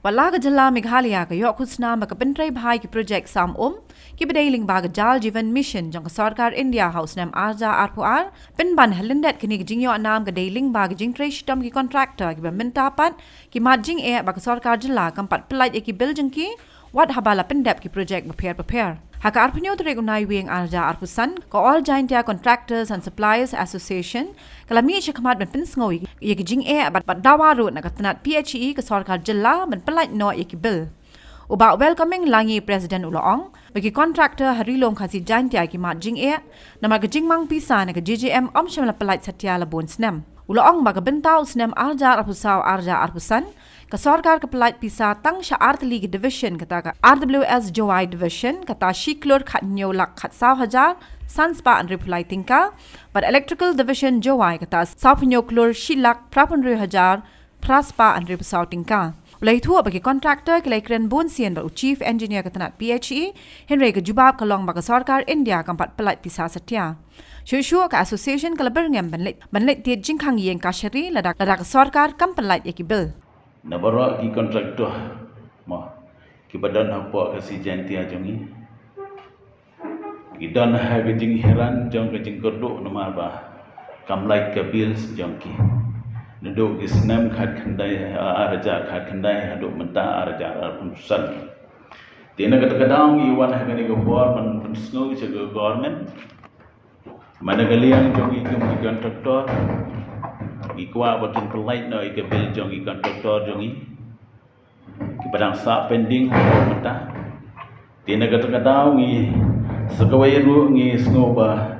Wala ka jala Meghalaya ka yok kusna makapentray bhai ki project sam ki bedailing baga jal jivan mission jang sarkar India House nam arja arpuar penban halindat kini jingyo nam ka dailing baga jingtray shitam ki contractor ki mintapat ki majing e baga sarkar jala kampat pelait ki bill jengki wat habala pendap ki project prepare. Haka arpunyo tere gunai wing arja arpusan ko all Jaintia Contractors and Suppliers Association kalami shakamat ben pinsngoy yeki jing e bat dawaru na katanat PHE ka sarkar jilla ben pelait no yeki bill. Uba welcoming langi President Uloong bagi contractor harilong kasi Jaintia ki mat jing e na mag jing mang pisa na ka GGM omsham la pelait satya la bon snem. Uloong baga bentau snem arja arpusan ka sarkar ka pelait pisa tang sya artli ki division kata ka RWS Jowai division kata shiklor khat nyolak khat 1,000 sanspa and reply tingka but electrical division Jowai kata sapnyoklor shilak 1,000 praspa and repsau tingka ulai thu bagi contractor kelai kren bon sien ba chief engineer katanat PHE Henry ka jubab kalong baga sarkar India kampat pelait pisa satya Shushu ka association kalabar ngam banlet tie jingkhang yeng ka shari ladak sarkar kam pelait yaki bill Nabara ki kontraktor ma ki badan apa kasi Jaintia jongi ki dan ha ke jing heran jong ke jing kodok nama ba kamlai ke bills jongki neduk ki senam khat khandai araja khat khandai haduk menta araja arpunsan tina kadang iwan ha ke go government pensno ki government mana galiang jongi ki kontraktor ikwa bakin pelait no ike bil jongi kontraktor jongi ki padang sa pending mata tina kata ngi sekawai ru ngi snoba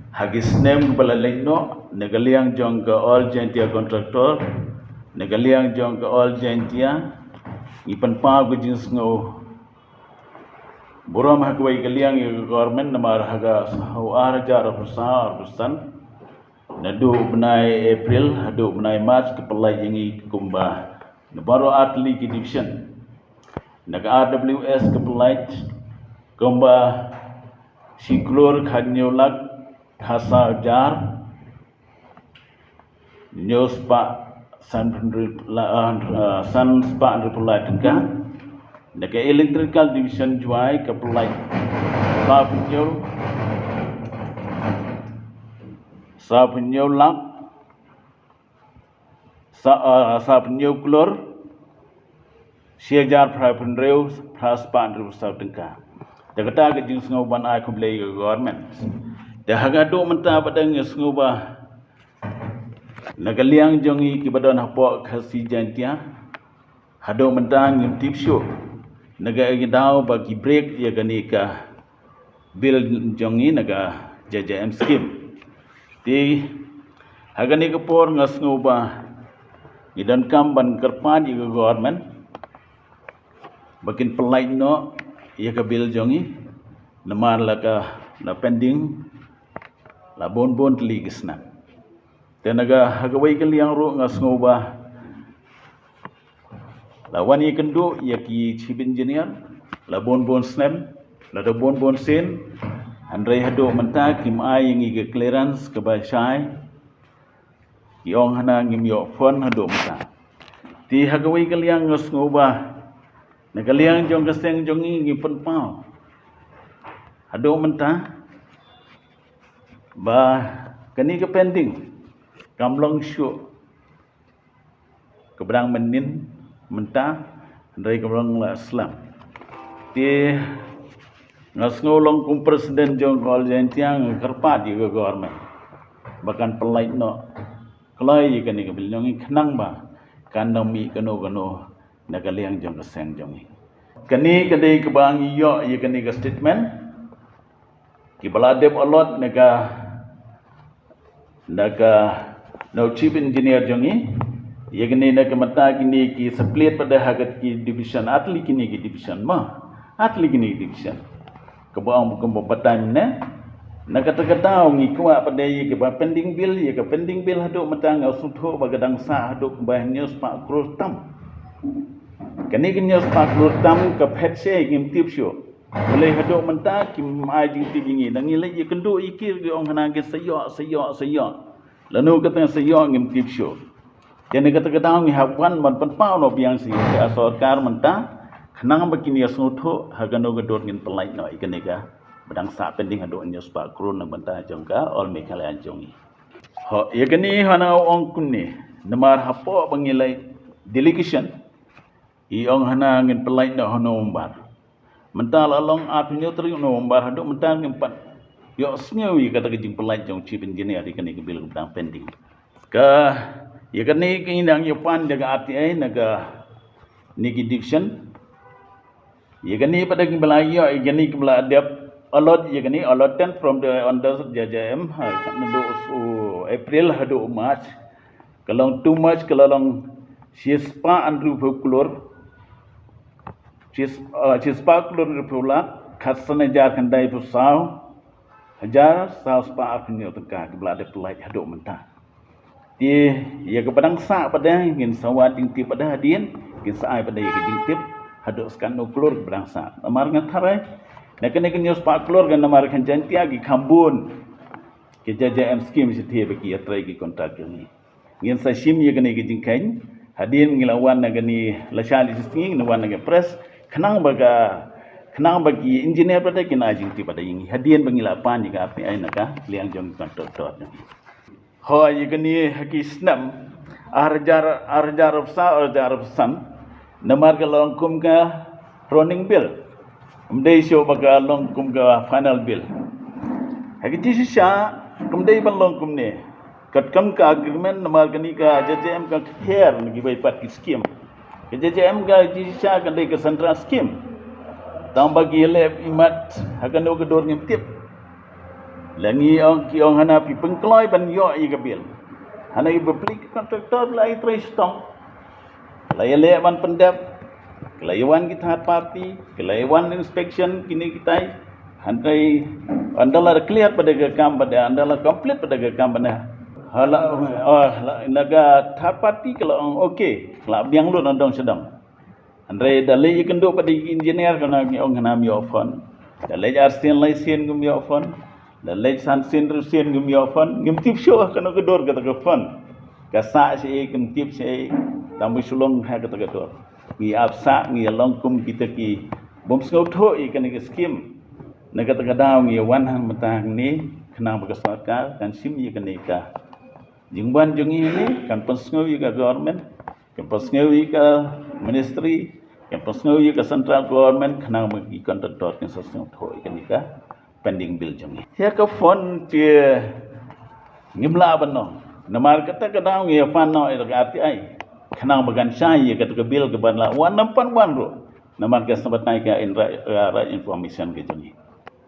hagis nem bala lengno negaliang jong ke all Jaintia kontraktor negaliang jong ke all Jaintia ngi panpa gu jing sngo buram hakwai galiang i government namar haga hawar jar persan Nadu benai April, hadu benai March kepelai yangi kumba. Baru atli ki division. Naga RWS kepelai kumba siklor khanyolak khasa jar news pa san spa repulai tengka. Naga electrical division juai kepelai sa penyolak sa penyoklor siajar prapun reus praspan reus tengka dekata ke jing sngoban ai kumlei government dah hagado menta padang sngoba nagaliang jongi ki badon hapo khasi Jaintia hado menta ngim tipsyo naga gidau bagi break ya ganika bil jongi naga JJM scheme di hagani kapor ngasngoba idan kam ban kerpan iga government bakin pelait no ia ka bil jongi namar laka na pending la bon tli gisna tenaga hagawai kaliang ru ngasngoba la wani kendu ia ki chief engineer la bon snem la da bon sen Andrei hado menta kim ai ngi ke clearance ke basai yong hana ngim yo fon hado menta ti hagawai kaliang ngasngoba na kaliang jong kaseng jongi ngi penpau hado menta ba kani ke pending kamlong syu kebrang menin menta Andrei kamlong la islam ti ngasngolong kum presiden jong kol Jaintia kerpat juga government bahkan pelait no kelai kani ke bilyongi kenang ba kanomi kano nagaliang jong keseng jongi kani kadai ke bang iyo ye kani ke statement ki baladep alot naga no chief engineer jongi ye kani naga mata kini ki split pada hagat ki division atli kini ki division division kebaang bukan bapatan ne nak kata ngi kuat pada ye ke pending bill haduk matang usutho bagadang sa haduk bahnya spak krotam kani gnya spak krotam ke phetse ngim tipsyo boleh haduk menta kim ai jing tibingi dangi le ye kendu ikir ge ong hana ge sayok lanu kata sayok ngim tipsyo Jadi kata-kata ni hapuan man penpau no biang si sorkar mentah kenang begini asnuto hagano gedor ngin pelai no ikanega bedang sa pending hado nyos pa kron na mentah jongka ol mekale anjongi. Ho yakani hana ong kunni namar hapo bangilai delegation iong hana ngin pelai no hono umbar. Mentah lalong apinyo tri no umbar hado mentah ngin pat yo sngewi kata kejing pelai jong chief engineer ikanega bil bedang pending. Ka ya kan ni kinang yapan jaga RTI naga niki division ya kan ni pada kimbalayo ya kan ni kimbala dia allot ya kan ni allotment from the under JJM nado April hado March kalong 2 March kalong sispa andru folklore sispa folklore pula khasane jar kandai pusau hajar spa apnyo teka kimbala de pelai hado mentah ya kepadang sa pada ingin sawat tingtip pada hadian ingin saai pada ya tingtip hadok sekan no klor kepadang sa amar ngatarai nak kena news pak klor kan amar kan jantia gi kambun ke JJM scheme setia bagi atrai gi kontrak ni ingin sa sim ya kena gi jingkain hadian ngilawan nak ni lashali sing nawan nak press kenang bagi engineer pada kena jingtip pada ini hadian bangilapan jika api ai nak liang jong kontrak ho yegani hakisnam arjar san namar ka longkum ka running bill umdai show baga longkum ka final bill hakiti sha kumdai ban longkum ne katkam ka agreement namar kani ka JJM ka kher ngi bai pat ki scheme ke JJM ka jisha ka dai ka central scheme tambah gile imat hakan do gedor ngintip langi ong hana pi pengkloi ban yo i gabil hana i beplik kontraktor lai tristong lai ban pendap kelaiwan kita parti kelaiwan inspection kini kita handai andala clear pada gekam pada andala complete pada gekam pada hala naga third party kalau okey kalau biang lu nondong sedang andai dalai kendo pada engineer kana ong hana mi ofon dalai arsian lai sien gum mi ofon dalai san sin gum mi ofon gum tip show kana gedor kata gefon kasa si gum tip si tambu sulong ha kata gedor ngi apsa ngi longkum kita ki bom sngau tho i kana skim na kata gadau ngi wan hang matang ni kena berkesarkar kan sim i kana ka jingban jungi ni kan pensngau i ka government kan pensngau i ka ministry kan pensngau i ka central government kena bagi kontraktor kan sesngau tho i kana ka pending bill jungi ya ka phone tie ngimla banno namar kata gadau ngi panno i ka RTI kenang bagan syai kata ke bil ke banla wan nampan wan ro namar ke sabat naik ke right information ke juni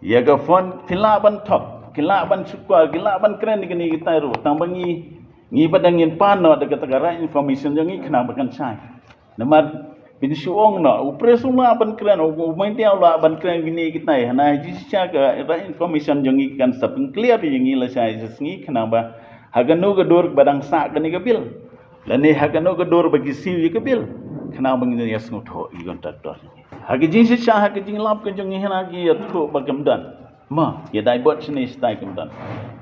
ya ke phone kilaban top kilaban sukwa kilaban keren ni kita ro tambangi ngi badangin pano ada kata right information juni kenang bagan syai namar bin suong no upresuma ban keren main dia la ban keren gini kita hana jisya ke right information juni kan saping clear juni la syai sengi kenang ba haganu gedor badang sa ke ni ke bil lani hakano gedor bagi siwi ke bil kena bangin ya snut ho i kontraktor hagi jin si sha hagi jin lap ke jong hina gi ya tho bagamdan ma ya dai bot sini stai kamdan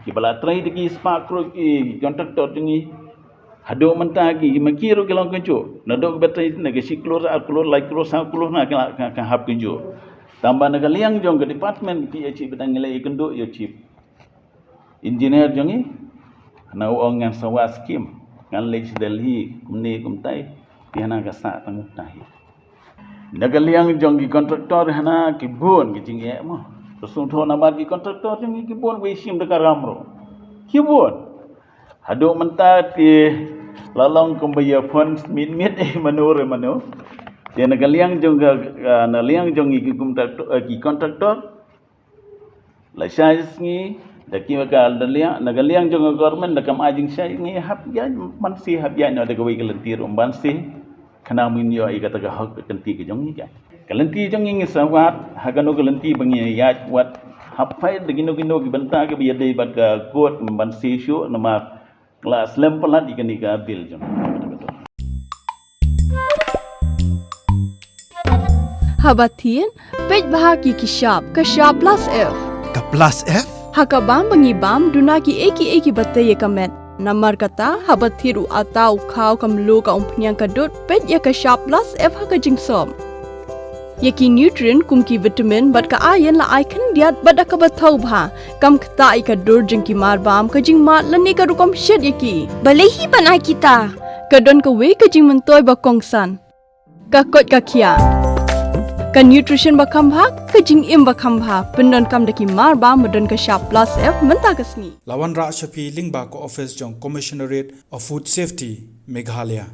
ki bala trai digi spark ro ki kontraktor jingi hado menta gi makiro ke long kenjo nadok batrai na ge siklor alklor laikro sa klor na ka hap kenjo tambah na liang jong ke department PH bedang nilai kendo ya chief engineer jongi na ong ngan sawa scheme ngan lej Delhi kumni kumtai piana gasa tangut nahi nagaliang jonggi kontraktor hana kibun gijinge mo tosung tho namar gi kontraktor jonggi kibun wisim de karamro kibun hado menta ti lalong kumbaya phone mit manure mano dia nagaliang jongga naliang jonggi ki kontraktor la ngi daki wakal dalia nagaliang jong government nakam ajing sai ngi hap ya man si hap ya no de goi kelentir umban si kana min yo ai kata hak kenti ke jong ni kelenti jong ngi sawat hagano kelenti bangi ya wat hap fai de gino gi benta ke biya dei bag court umban si shu nama kelas lempelat ikani ka bil jong Habatin pej bahagi kishap plus F Ka plus F Hakabam bangibam dunaki eki batai kamet Namar kata habat thiru atau kau kamlu ka umpnyang kadut pet ya ka sharp plus F ha ka jingsom. Yaki nutrient kumki vitamin bat ka ayan la aikan diat bada ka bathau bha kam kta ka dur jingki marbam ka jing mat lani ka rukom shed yaki. Balehi panai kita. Kadon ka we ka jing mentoy ba kongsan. Ka kot ka kia. Ka nutrition ba khambha ka jing im ba khambha pendon kam daki marbam madon ka sharp plus F menta kasni. Lawan Ra Shafi Lingba ko office jong Commissionerate of Food Safety Meghalaya.